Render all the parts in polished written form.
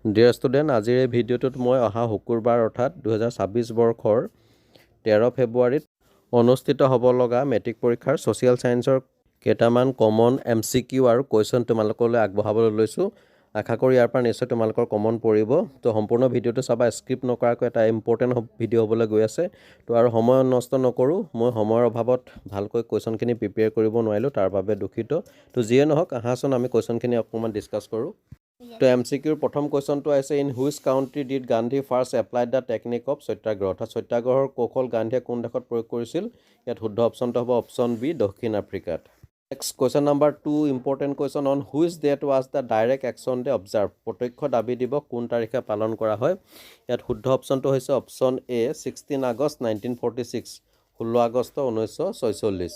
Dear student, আজিৰ এই ভিডিঅ'টোত মই অহা শুকুৰবাৰ অৰ্থাৎ 2026 বৰ্ষৰ 13 ফেব্ৰুৱাৰীত অনুষ্ঠিত হ'ব লগা মেট্ৰিক পৰীক্ষাৰ ছ'চিয়েল ছায়েন্সৰ কেইটামান কমন MCQ আৰু কুৱেশ্যন তোমালোকলৈ আগবঢ়াবলৈ লৈছোঁ। আশা কৰি ইয়াৰ পৰা নিশ্চয় তোমালোকৰ কমন পৰিব। তো সম্পূৰ্ণ ভিডিঅ'টো চাবা, স্ক্ৰিপ্ট নকৰাকৈ এটা ইম্পৰ্টেণ্ট ভিডিঅ' হ'বলৈ গৈ আছে। তো আৰু সময় নষ্ট নকৰোঁ, মই সময়ৰ অভাৱত ভালকৈ কুৱেশ্যনখিনি প্ৰিপেয়াৰ কৰিব নোৱাৰিলোঁ, তাৰ বাবে দুখিত। তো যিয়ে নহওক, আহাচোন আমি কুৱেশ্যনখিনি অকণমান ডিছকাছ কৰোঁ। তো MCQৰ প্ৰথম কুৱেশ্যনটো আহিছে, in which country did Gandhi first applied the technique of satyagraha, অৰ্থাৎ সত্যাগ্ৰহৰ কৌশল গান্ধীয়ে কোন দেশত প্ৰয়োগ কৰিছিল? ইয়াত শুদ্ধ অপশ্যনটো হ'ব অপশ্যন বি, দক্ষিণ আফ্ৰিকাত। Next question number 2, important question, on which that was the direct action day observe, প্ৰত্যক্ষ দাবী দিৱস কোন তাৰিখে পালন কৰা হয়? ইয়াত শুদ্ধ অপশ্যনটো হৈছে অপশ্যন এ, 16 আগষ্ট 1946, 16 আগষ্ট 1946।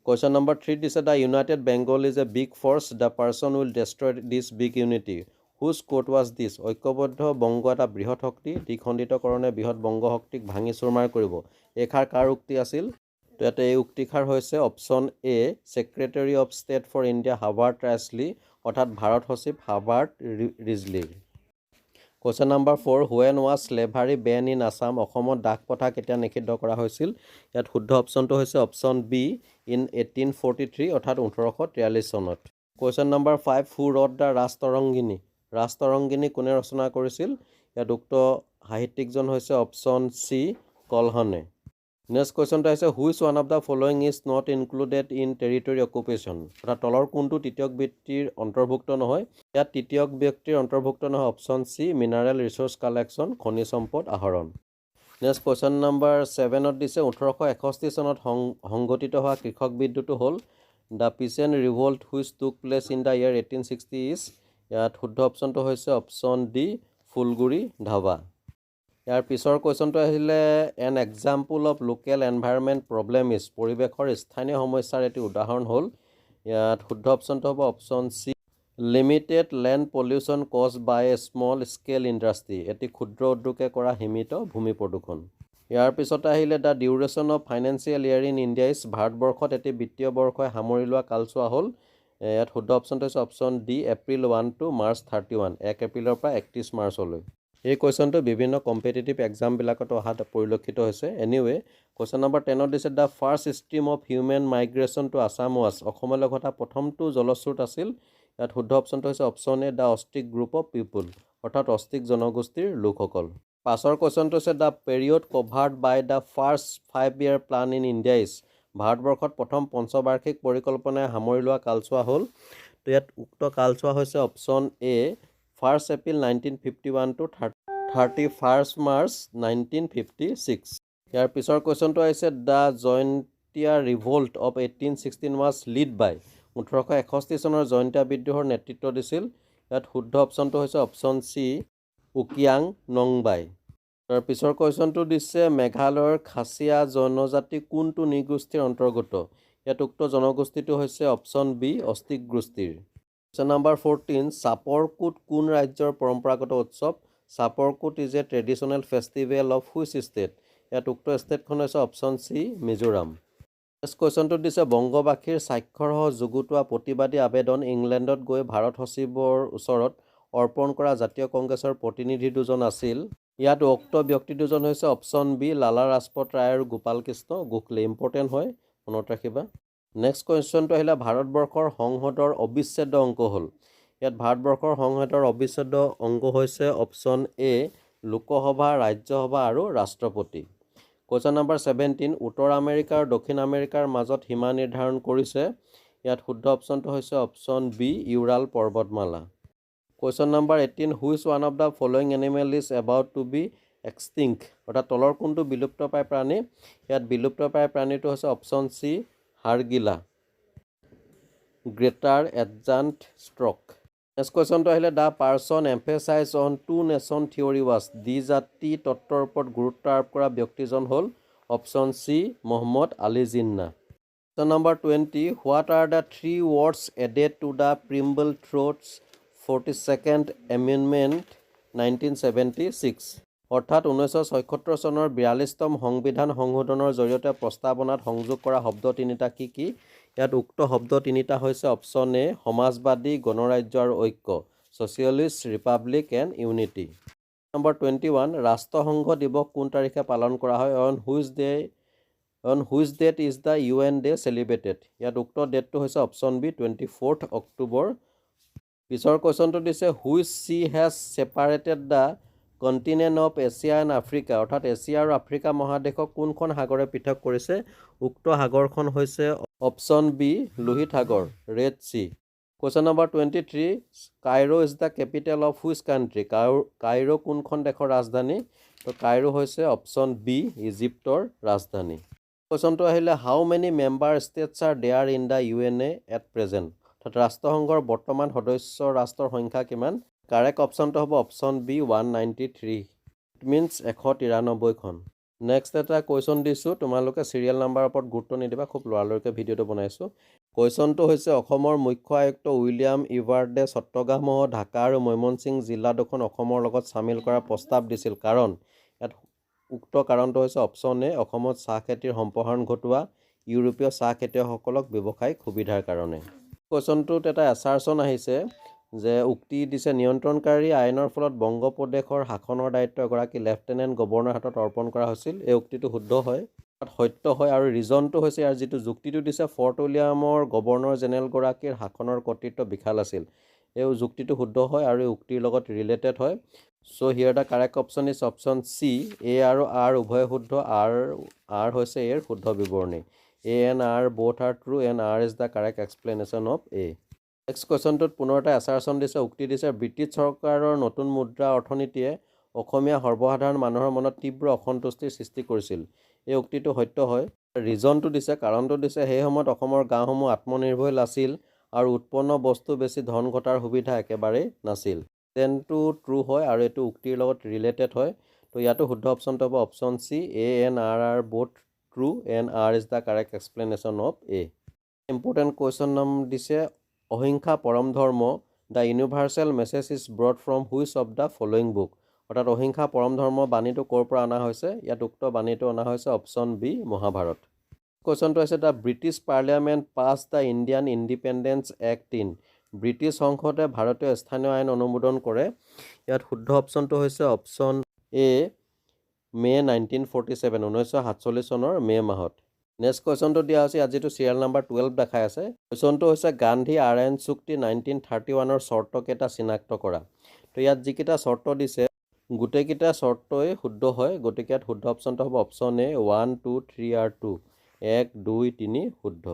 Question number 3 দিছে, the United Bengal is a big force, the person will destroy this big unity. Whose quote was this? ঐক্যবদ্ধ বংগ এটা বৃহৎ শক্তি, দ্বিখণ্ডিতকৰণে বৃহৎ বংগ শক্তিক ভাঙি চুৰমাৰ কৰিব। এইষাৰ কাৰ উক্তি আছিল? তো ইয়াতে এই উক্তিষাৰ হৈছে option A, Secretary of State for India Herbert Risley, অৰ্থাৎ ভাৰত সচিব হাৰ্বাৰ্ট ৰিজলিৰ। Question number 4, when was slavery ban in Assam, অসমত দাস প্ৰথা কেতিয়া নিষিদ্ধ কৰা হৈছিল? ইয়াত শুদ্ধ অপশ্যনটো হৈছে অপশ্যন বি, ইন 1843, অৰ্থাৎ 1843 চনত। Question number 5, who wrote the Rajatarangini, Rajatarangini কোনে ৰচনা কৰিছিল? ইয়াত উক্ত সাহিত্যিকজন হৈছে অপশ্যন চি, কলহনে। নেক্সট কুৱেশ্যনটো আহিছে, which one of the following is not included in territory occupation, অৰ্থাৎ তলৰ কোনটো তৃতীয়ক ব্যক্তিৰ অন্তৰ্ভুক্ত নহয়? ইয়াত তৃতীয়ক ব্যক্তিৰ অন্তৰ্ভুক্ত নহয় option C, mineral resource collection, খনিজ সম্পদ আহৰণ। নেক্সট কুৱেশ্যন নাম্বাৰ 7ত দিছে, 1861 চনত সংঘটিত হোৱা কৃষক বিদ্ৰোহটো হ'ল the peasant revolt which took place in the year 1860 is, ইয়াত শুদ্ধ অপশ্যনটো হৈছে অপশ্যন ডি, ফুলগুৰি ধাবা। ইয়াৰ পিছৰ কুৱেশ্যনটো আহিলে, an example of local environment problem is, পৰিৱেশৰ স্থানীয় সমস্যাৰ এটি উদাহৰণ হ'ল, ইয়াত শুদ্ধ অপশ্যনটো হ'ব option C, limited land pollution cause by a small scale industry, এটি ক্ষুদ্ৰ উদ্যোগে কৰা সীমিত ভূমি প্ৰদূষণ। ইয়াৰ পিছতে আহিলে, the duration of financial year in India is, ভাৰতবৰ্ষত এটি বিত্তীয় বৰ্ষই সামৰি লোৱা কালচোৱা হ'ল, ইয়াত শুদ্ধ অপশ্যনটো হৈছে option D, April 1 to March 31, 1 এপ্ৰিলৰ পৰা 31 মাৰ্চলৈ। এই কুৱেশ্যনটো বিভিন্ন কম্পিটিটিভ এক্সামবিলাকতো অহা পৰিলক্ষিত হৈছে। এনিৱে, কুৱেশ্যন নাম্বাৰ 10ত দিছে, the first stream of human migration to Assam was, অসমলৈ ঘটা প্ৰথমটো জলস্ৰোত আছিল, ইয়াত শুদ্ধ অপশ্যনটো হৈছে option A, the Austric group of people, অৰ্থাৎ অষ্ট্ৰিক জনগোষ্ঠীৰ লোকসকল। পাছৰ কুৱেশ্যনটো হৈছে, the period covered by the first 5-year plan in India is, ভাৰতবৰ্ষত প্ৰথম পঞ্চবাৰ্ষিক পৰিকল্পনাই সামৰি লোৱা কালচোৱা হ'ল, তো ইয়াত উক্ত কালচোৱা হৈছে option A, 1 April 1951 to 31 March 1956। ইয়াৰ পিছৰ কুৱেশ্যনটো আহিছে, the Jaintia revolt of 1816 was led by, 1861 চনৰ জয়ন্তীয়া বিদ্ৰোহৰ নেতৃত্ব দিছিল, ইয়াত শুদ্ধ অপশ্যনটো হৈছে অপশ্যন চি, উকিয়াং নংবাই। তাৰ পিছৰ কুৱেশ্যনটো দিছে, মেঘালয়ৰ খাচীয়া জনজাতি কোনটো নৃগোষ্ঠীৰ অন্তৰ্গত? ইয়াত উক্ত জনগোষ্ঠীটো হৈছে অপশ্যন বি, অষ্ট্ৰিক গোষ্ঠীৰ। কুৱেশ্যন নাম্বাৰ 14, চাপৰকোট কোন ৰাজ্যৰ পৰম্পৰাগত উৎসৱ? Chapchar Kut is a traditional festival of which state? ইয়াত উক্ত ষ্টেটখন হৈছে অপশ্যন চি, মিজোৰাম। নেক্সট কুৱেশ্যনটো দিছে, বংগবাসীৰ স্বাক্ষৰসহ যুগুতোৱা প্ৰতিবাদী আবেদন ইংলেণ্ডত গৈ ভাৰত সচিবৰ ওচৰত অৰ্পণ কৰা জাতীয় কংগ্ৰেছৰ প্ৰতিনিধি দুজন আছিল, ইয়াত উক্ত ব্যক্তি দুজন হৈছে অপশ্যন বি, লালা ৰাজপথ ৰায় আৰু গোপাল কৃষ্ণ গোখলে। ইম্পৰ্টেণ্ট হয়, মনত ৰাখিবা। নেক্সট কুৱেশ্যনটো আহিলে, ভাৰতবৰ্ষৰ সংসদৰ অবিচ্ছেদ্য অংগ হ'ল, ইয়াত ভাৰতবৰ্ষৰ সংসদৰ অবিচ্ছেদ্য অংগ হৈছে অপশ্যন এ, লোকসভা, ৰাজ্যসভা আৰু ৰাষ্ট্ৰপতি। কুৱেশ্যন নাম্বাৰ 17, উত্তৰ আমেৰিকা আৰু দক্ষিণ আমেৰিকাৰ মাজত সীমা নিৰ্ধাৰণ কৰিছে, ইয়াত শুদ্ধ অপশ্যনটো হৈছে অপশ্যন বি, ইউৰাল পৰ্বতমালা। Question number 18, which one of the following animal is about to be extinct, অৰ্থাৎ তলৰ কোনটো বিলুপ্তপ্ৰায় প্ৰাণী? ইয়াত বিলুপ্তপ্ৰায় প্ৰাণীটো হৈছে অপশ্যন চি, হাড়গিলা, গ্ৰেটাৰ এডজাণ্ট ষ্ট্ৰক। নেক্সট কুৱেশ্যনটো আহিলে, the person emphasise on two nation theory was, দ্বিজাতি তত্ত্বৰ ওপৰত গুৰুত্ব আৰোপ কৰা ব্যক্তিজন হ'ল option C, Mohammad Ali Jinnah. Question number 20, what are the 3 words aided to the প্ৰিম্বল থ্ৰুটছ 42nd amendment 1976, অৰ্থাৎ 1976 চনৰ 42তম সংবিধান সংশোধনৰ জৰিয়তে প্ৰস্তাৱনাত সংযোগ কৰা শব্দ তিনিটা কি কি? ইয়াত উক্ত শব্দ তিনিটা হৈছে অপশ্যন এ, সমাজবাদী, গণৰাজ্য আৰু ঐক্য। Socialist Republic and Unity. Number 21, ৰাষ্ট্ৰসংঘ দিৱস কোন তাৰিখে পালন কৰা হয়? On which date is the UN Day celebrated? ইয়াত উক্ত ডেটটো হৈছে অপশ্যন বি 24 অক্টোবৰ। পিছৰ কুৱেশ্যনটো দিছে which sea has separated the continent of Asia and Africa? অৰ্থাৎ এছিয়া আৰু আফ্ৰিকা মহাদেশক কোনখন সাগৰে পৃথক কৰিছে? উক্ত সাগৰখন হৈছে option B Lohit Sagar, red C. Question number 23, Cairo is the capital of which country? Cairo কোনখন দেশৰ ৰাজধানী? তো কাইৰো হৈছে অপশ্যন বি ইজিপ্তৰ ৰাজধানী। কুৱেশ্যনটো আহিলে how many member states are there in the UNA at present? অৰ্থাৎ ৰাষ্ট্ৰসংঘৰ বৰ্তমান সদস্য ৰাষ্ট্ৰৰ সংখ্যা কিমান? কাৰেক্ট অপশ্যনটো হ'ব অপশ্যন বি 193, ইট মিনছ 193খন। নেক্সট এটা কুৱেশ্যন দিছোঁ, তোমালোকে চিৰিয়েল নাম্বাৰৰ ওপৰত গুৰুত্ব নিদিবা, খুব লৰালৰিকৈ ভিডিঅ'টো বনাইছোঁ। কুৱেশ্যনটো হৈছে অসমৰ মুখ্য আয়ুক্ত উইলিয়াম ইভাৰ্ডে চট্টগ্ৰাম, ঢাকা আৰু ময়মনসিংহ জিলা দুখন অসমৰ লগত চামিল কৰাৰ প্ৰস্তাৱ দিছিল, কাৰণ ইয়াত উক্ত কাৰণটো হৈছে অপশ্যন এ অসমত চাহ খেতিৰ সম্প্ৰসাৰণ ঘটোৱা, ইউৰোপীয় চাহ খেতিয়কসকলক ব্যৱসায়িক সুবিধাৰ কাৰণে। কুৱেশ্যনটোত এটা এছাৰশ্যন আহিছে যে উক্তি দিছে নিয়ন্ত্ৰণকাৰী আইনৰ ফলত বংগপ্ৰদেশৰ শাসনৰ দায়িত্ব এগৰাকী লেফটেনেণ্ট গভৰ্ণৰৰ হাতত অৰ্পণ কৰা হৈছিল। এই উক্তিটো শুদ্ধ হয়, সত্য হয়, আৰু ৰিজনটো হৈছে ইয়াৰ যিটো যুক্তিটো দিছে ফৰ্ট উইলিয়ামৰ গভৰ্ণৰ জেনেৰেলগৰাকীৰ শাসনৰ কৰ্তৃত্ব বিশাল আছিল। এই যুক্তিটো শুদ্ধ হয় আৰু এই উক্তিৰ লগত ৰিলেটেড হয়। So' here the correct option is option C, A আৰু আৰ উভয় শুদ্ধ, আৰ হৈছে এৰ শুদ্ধ বিৱৰণী। A and R both are true and R is the correct explanation of A. Next কুৱেশ্যনটোত পুনৰ এটা এছাৰশ্যন দিছে, উক্তি দিছে ব্ৰিটিছ চৰকাৰৰ নতুন মুদ্ৰা অৰ্থনীতিয়ে অসমীয়া সৰ্বসাধাৰণ মানুহৰ মনত তীব্ৰ অসন্তুষ্টিৰ সৃষ্টি কৰিছিল। এই উক্তিটো সত্য হয়। ৰিজনটো দিছে, কাৰণটো দিছে সেই সময়ত অসমৰ গাঁওসমূহ আত্মনিৰ্ভৰশীল আছিল আৰু উৎপন্ন বস্তু বেছি ধন ঘটাৰ সুবিধা একেবাৰেই নাছিল। তেনটো ট্ৰু হয় আৰু এইটো উক্তিৰ লগত ৰিলেটেড হয়। তো ইয়াতো শুদ্ধ অপশ্যনটো হ'ব option C, A and R both true and R is the correct explanation of A. Important question নাম দিছে অহিংসা পৰম ধৰ্ম, the universal message is broad from which of the following book? অৰ্থাৎ অহিংসা পৰম ধৰ্ম বাণীটো ক'ৰ পৰা অনা হৈছে? ইয়াত উক্ত বাণীটো অনা হৈছে অপশ্যন বি মহাভাৰত। কুৱেশ্যনটো হৈছে the British parliament pass the Indian independence act in? British সংসদে ভাৰতীয় স্থানীয় আইন অনুমোদন কৰে। ইয়াত শুদ্ধ অপশ্যনটো হৈছে অপশ্যন এ মে 1947, 1947 চনৰ মে মাহত। নেক্সট কুৱেশ্যনটো দিয়া হৈছে, ইয়াত যিটো চিৰিয়েল নাম্বাৰ 12 দেখাই আছে, কুৱেশ্যনটো হৈছে গান্ধী আৰএন চুক্তি 1931ৰ চৰ্তকেইটা চিনাক্ত কৰা। তো ইয়াত যিকেইটা চৰ্ত দিছে গোটেইকেইটা চৰ্তই শুদ্ধ হয়, গতিকে ইয়াত শুদ্ধ অপশ্যনটো হ'ব অপশ্যন এ 1, 2, 3 আৰু 2, 1, 2, 3 শুদ্ধ।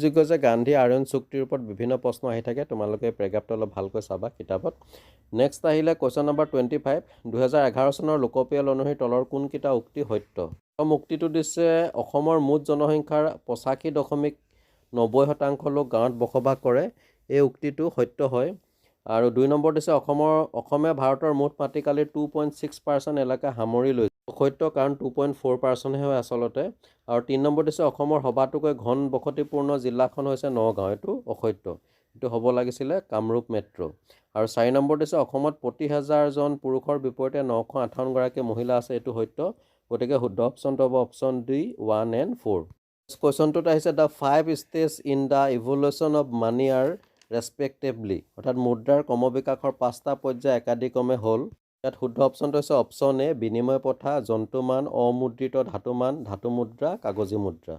যোগ্য যে গান্ধী আৰএন চুক্তিৰ ওপৰত বিভিন্ন প্ৰশ্ন আহি থাকে, তোমালোকে পেৰেগ্ৰাফটো অলপ ভালকৈ চাবা কিতাপত। নেক্সট আহিলে কুৱেশ্যন নম্বৰ 25, 2011 চনৰ লোকপিয়ল অনুসৰি তলৰ কোনকেইটা উক্তি সত্য? উক্তিটো দিছে অসমৰ মুঠ জনসংখ্যাৰ 85.90% লোক গাঁৱত বসবাস কৰে। এই উক্তিটো সত্য হয়। আৰু 2 নম্বৰ দিছে অসমে ভাৰতৰ মুঠ মাটিকালিৰ 2.6% এলেকা সামৰি লৈছে। অসত্য, কাৰণ 2.4%হে হয় আচলতে। আৰু 3 নম্বৰ দিছে অসমৰ সবাতোকৈ ঘন বসতিপূৰ্ণ জিলাখন হৈছে নগাঁও। এইটো অসত্য, এইটো হ'ব লাগিছিলে কামৰূপ মেট্ৰ'। আৰু 4 নম্বৰ দিছে অসমত প্ৰতি 1000জন পুৰুষৰ বিপৰীতে 958গৰাকী মহিলা আছে। এইটো সত্য, গতিকে শুদ্ধ অপশ্যনটো হ'ব অপশ্যন ডি 1 and 4। কুৱেশ্যনটোত আহিছে the 5 stage in the evolution of money R respectively? অৰ্থাৎ মুদ্ৰাৰ ক্ৰমবিকাশৰ 5টা পৰ্যায় একাদিক্ৰমে হ'ল। ইয়াত শুদ্ধ অপশ্যনটো হৈছে অপশ্যন এ বিনিময় প্ৰথা, জন্তুমান, অমুদ্ৰিত ধাতুমান, ধাতু মুদ্ৰা, কাগজী মুদ্ৰা।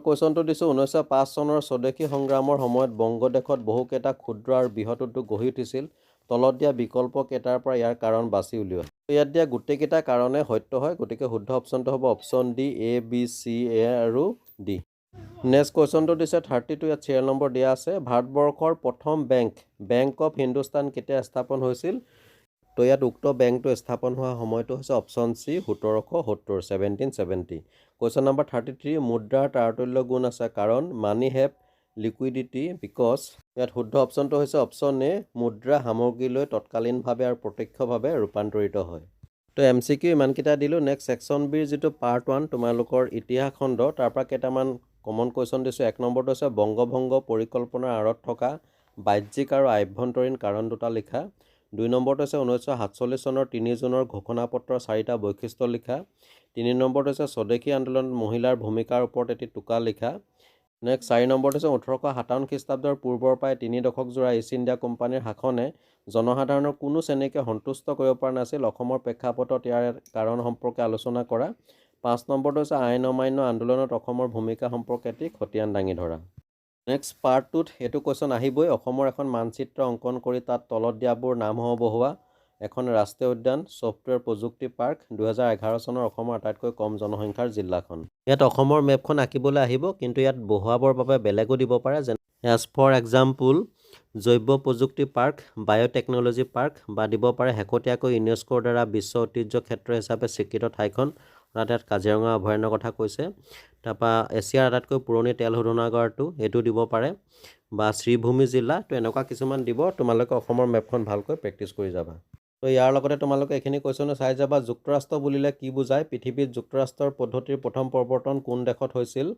কুৱেশ্যনটো দিছোঁ 1905 চনৰ স্বদেশী সংগ্ৰামৰ সময়ত বংগদেশত বহুকেইটা ক্ষুদ্ৰ আৰু বৃহৎ উদ্যোগ গঢ়ি উঠিছিল। তলত দিয়া বিকল্প কেইটাৰ পৰা ইয়াৰ কাৰণ বাছি উলিওৱা। ইয়াত দিয়া গোটেইকেইটা কাৰণে সত্য হয়, গতিকে শুদ্ধ অপশ্যনটো হ'ব option D, A, B, C, A আৰু ডি। নেক্সট কুৱেশ্যনটো দিছে 32, ইয়াত চিৰিয়েল নম্বৰ দিয়া আছে। ভাৰতবৰ্ষৰ প্ৰথম বেংক অফ হিন্দুস্তান কেতিয়া স্থাপন হৈছিল? তো ইয়াত উক্ত বেংকটো স্থাপন হোৱা সময়টো হৈছে অপশ্যন চি 1770, 1770। কুৱেশ্যন নম্বৰ 33, মুদ্ৰাৰ তাৰতুল্য গুণ আছে কাৰণ মানি হেভ লিকুইডিটি বিকজ? ইয়াত শুদ্ধ অপশ্যনটো হৈছে অপশ্যন এ মুদ্ৰা সামগ্ৰীলৈ তৎকালীনভাৱে আৰু প্ৰত্যক্ষভাৱে ৰূপান্তৰিত হয়। তো MCQ ইমানকেইটা দিলোঁ। নেক্সট ছেকশ্যন বিৰ যিটো পাৰ্ট 1 তোমালোকৰ ইতিহাস খণ্ড, তাৰ পৰা কেইটামান কমন কুৱেশ্যন দিছোঁ। 1 নম্বৰটো হৈছে বংগভংগ পৰিকল্পনাৰ আঁৰত থকা বাহ্যিক আৰু আভ্যন্তৰীণ কাৰণ দুটা লিখা। 2 নম্বৰটো হৈছে 1947 চনৰ 3 জুনৰ ঘোষণাপত্ৰৰ 4টা বৈশিষ্ট্য লিখা। 3 নম্বৰটো হৈছে স্বদেশী আন্দোলনত মহিলাৰ ভূমিকাৰ ওপৰত এটি টোকা লিখা। নেক্সট 4 নম্বৰটো হৈছে 1857 খ্ৰীষ্টাব্দৰ পূৰ্বৰ পৰাই 3 দশক জোৰা ইষ্ট ইণ্ডিয়া কোম্পানীৰ শাসনে জনসাধাৰণৰ কোনো শ্ৰেণীকে সন্তুষ্ট কৰিব পৰা নাছিল। অসমৰ প্ৰেক্ষাপটত ইয়াৰ কাৰণ সম্পৰ্কে আলোচনা কৰা। 5 নম্বৰটো হৈছে আইন অমান্য আন্দোলনত অসমৰ ভূমিকা সম্পৰ্কে এটি খতিয়ান দাঙি ধৰা। নেক্সট পাৰ্ট 2ত এইটো কুৱেশ্যন আহিবই। অসমৰ এখন মানচিত্ৰ অংকন কৰি তাত তলত দিয়াবোৰ নামসমূহ বহুওৱা। এখন ৰাষ্ট্ৰীয় উদ্যান, ছফ্টৱেৰ প্ৰযুক্তি পাৰ্ক, 2011 চনৰ অসমৰ আটাইতকৈ কম জনসংখ্যাৰ জিলাখন। ইয়াত অসমৰ মেপখন আঁকিবলৈ আহিব, কিন্তু ইয়াত বহুৱাবৰ বাবে বেলেগো দিব পাৰে, যেনে এজ ফৰ এক্সাম্পল জৈৱ প্ৰযুক্তি পাৰ্ক, বায়'টেকনলজি পাৰ্ক, বা দিব পাৰে শেহতীয়াকৈ ইউনেস্কোৰ দ্বাৰা বিশ্ব ঐতিহ্য ক্ষেত্ৰ হিচাপে স্বীকৃত ঠাইখন, অৰ্থাৎ ইয়াত কাজিৰঙা অভয়াৰণ্যৰ কথা কৈছে। তাৰপৰা এছিয়াৰ আটাইতকৈ পুৰণি তেল শোধনাগাৰটো, এইটো দিব পাৰে, বা শ্ৰীভূমি জিলা। তো এনেকুৱা কিছুমান দিব। তোমালোকে অসমৰ মেপখন ভালকৈ প্ৰেক্টিছ কৰি যাবা। তো ইয়াৰ লগতে তোমালোকে এইখিনি কুৱেশ্যনো চাই যাবা। যুক্তৰাষ্ট্ৰ বুলিলে কি বুজায়? পৃথিৱীত যুক্তৰাষ্ট্ৰৰ পদ্ধতিৰ প্ৰথম প্ৰৱৰ্তন কোন দেশত হৈছিল?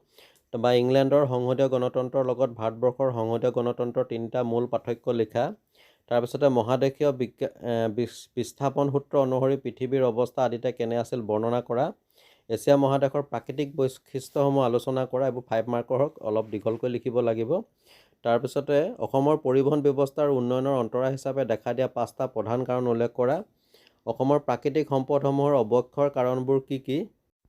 বা ইংলেণ্ডৰ সংসদীয় গণতন্ত্ৰৰ লগত ভাৰতবৰ্ষৰ সংসদীয় গণতন্ত্ৰৰ 3টা মূল পাৰ্থক্য লিখা। তাৰপিছতে মহাদেশীয় বিস্থাপন সূত্ৰ অনুসৰি পৃথিৱীৰ অৱস্থা আদিতে কেনে আছিল বৰ্ণনা কৰা। এছিয়া মহাদেশৰ প্ৰাকৃতিক বৈশিষ্ট্যসমূহ আলোচনা কৰা। এইবোৰ 5 মাৰ্কৰ হওক, অলপ দীঘলকৈ লিখিব লাগিব। তাৰপিছতে অসমৰ পৰিবহণ ব্যৱস্থাৰ উন্নয়নৰ অন্তৰায় হিচাপে দেখা দিয়া 5টা প্ৰধান কাৰণ উল্লেখ কৰা। অসমৰ প্ৰাকৃতিক সম্পদসমূহৰ অৱক্ষয়ৰ কাৰণবোৰ কি কি?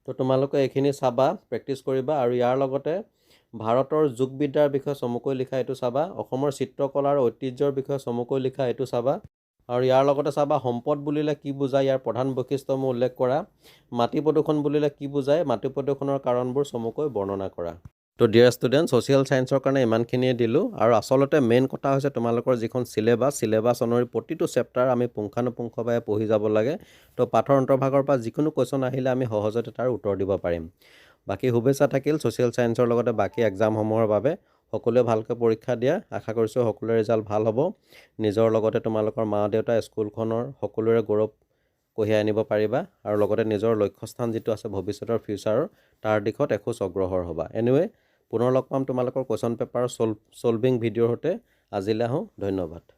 তো তোমালোকে এইখিনি চাবা, প্ৰেক্টিছ কৰিবা। আৰু ইয়াৰ লগতে ভাৰতৰ যোগবিদ্যাৰ বিষয়ে চমুকৈ লিখা, এইটো চাবা। অসমৰ চিত্ৰকলাৰ ঐতিহ্যৰ বিষয়ে চমুকৈ লিখা, এইটো চাবা। আৰু ইয়াৰ লগতে চাবা সম্পদ বুলিলে কি বুজায়, ইয়াৰ প্ৰধান বৈশিষ্ট্যসমূহ উল্লেখ কৰা। মাটি প্ৰদূষণ বুলিলে কি বুজায়, মাটি প্ৰদূষণৰ কাৰণবোৰ চমুকৈ বৰ্ণনা কৰা। তো ডিয়াৰ ষ্টুডেণ্ট, ছ'চিয়েল ছায়েন্সৰ কাৰণে ইমানখিনিয়ে দিলোঁ। আৰু আচলতে মেইন কথা হৈছে তোমালোকৰ যিখন চিলেবাছ অনুসৰি প্ৰতিটো চেপ্টাৰ আমি পুংখানুপুংখভাৱে পঢ়ি যাব লাগে। তো পাঠৰ অন্তৰ্ভাগৰ পৰা যিকোনো কুৱেশ্যন আহিলে আমি সহজতে তাৰ উত্তৰ দিব পাৰিম। বাকী শুভেচ্ছা থাকিল ছ'চিয়েল ছায়েন্সৰ লগতে বাকী এক্সামসমূহৰ বাবে। সকলোৱে ভালকৈ পৰীক্ষা দিয়া। আশা কৰিছোঁ সকলোৰে ৰিজাল্ট ভাল হ'ব। নিজৰ লগতে তোমালোকৰ মা দেউতা, স্কুলখনৰ সকলোৰে গৌৰৱ কঢ়িয়াই আনিব পাৰিবা। আৰু লগতে নিজৰ লক্ষ্যস্থান যিটো আছে ভৱিষ্যতৰ ফিউচাৰৰ, তাৰ দিশত এখোজ অগ্ৰসৰ হ'বা। এনিৱে পুনৰ লগ পাম তোমালোকৰ কুৱেশ্যন পেপাৰৰ ছলভিং ভিডিঅ'ৰ সৈতে। আজিলৈ আহোঁ, ধন্যবাদ।